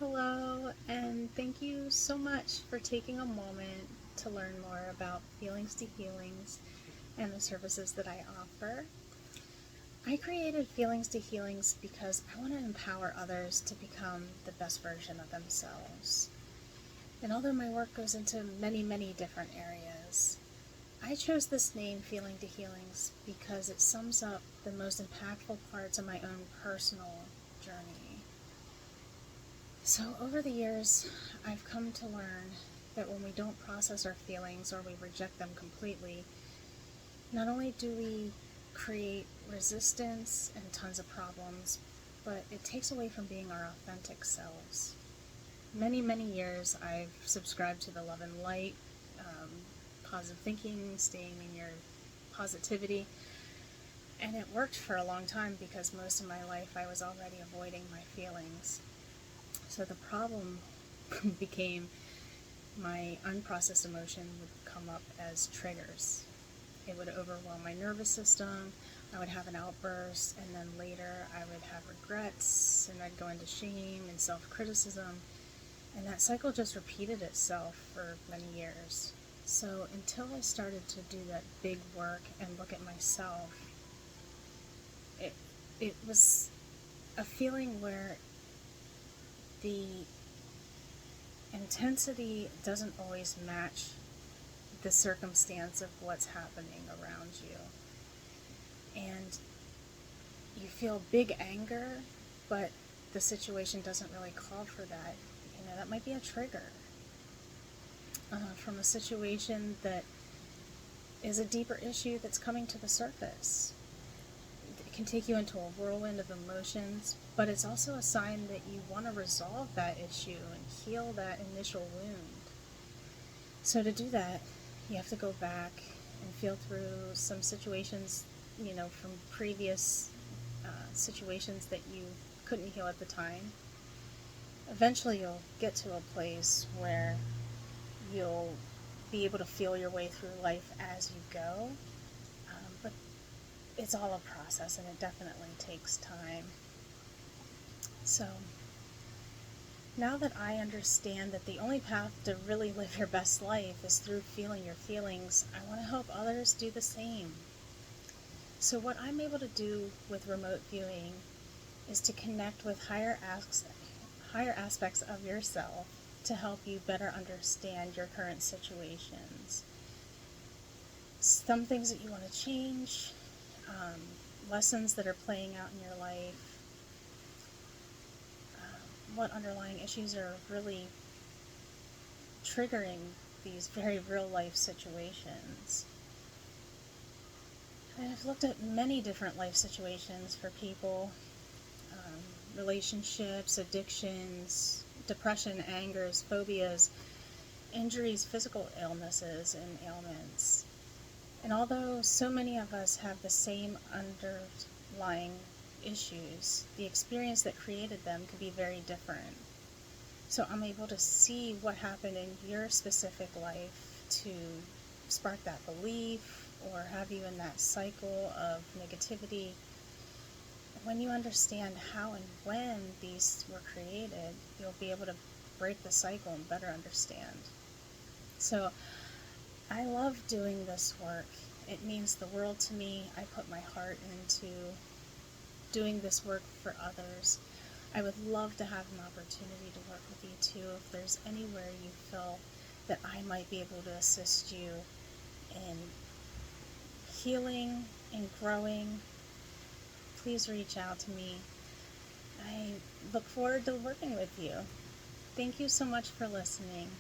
Hello, and thank you so much for taking a moment to learn more about Feelings to Healings and the services that I offer. I created Feelings to Healings because I want to empower others to become the best version of themselves. And although my work goes into many different areas, I chose this name, Feeling to Healings, because it sums up the most impactful parts of my own personal journey. So over the years, I've come to learn that when we don't process our feelings or we reject them completely, not only do we create resistance and tons of problems, but it takes away from being our authentic selves. Many years I've subscribed to the love and light, positive thinking, staying in your positivity, and it worked for a long time because most of my life I was already avoiding my feelings. So the problem became my unprocessed emotion would come up as triggers. It would overwhelm my nervous system, I would have an outburst, and then later I would have regrets, and I'd go into shame and self-criticism, and that cycle just repeated itself for many years. So until I started to do that big work and look at myself, it was a feeling where the intensity doesn't always match the circumstance of what's happening around you. And you feel big anger, but the situation doesn't really call for that. That might be a trigger from a situation that is a deeper issue that's coming to the surface. It can take you into a whirlwind of emotions, but it's also a sign that you want to resolve that issue and heal that initial wound. So to do that, you have to go back and feel through some situations, from previous situations that you couldn't heal at the time. Eventually you'll get to a place where you'll be able to feel your way through life as you go, but it's all a process and it definitely takes time. So now that I understand that the only path to really live your best life is through feeling your feelings, I want to help others do the same. So what I'm able to do with remote viewing is to connect with higher aspects of yourself to help you better understand your current situations. Some things that you want to change, lessons that are playing out in your life, what underlying issues are really triggering these very real life situations. I've looked at many different life situations for people, relationships, addictions, depression, angers, phobias, injuries, physical illnesses, and ailments. And although so many of us have the same underlying issues, the experience that created them could be very different. So I'm able to see what happened in your specific life to spark that belief or have you in that cycle of negativity. When you understand how and when these were created, you'll be able to break the cycle and better understand. So I love doing this work. It means the world to me. I put my heart into doing this work for others. I would love to have an opportunity to work with you too. If there's anywhere you feel that I might be able to assist you in healing and growing, please reach out to me. I look forward to working with you. Thank you so much for listening.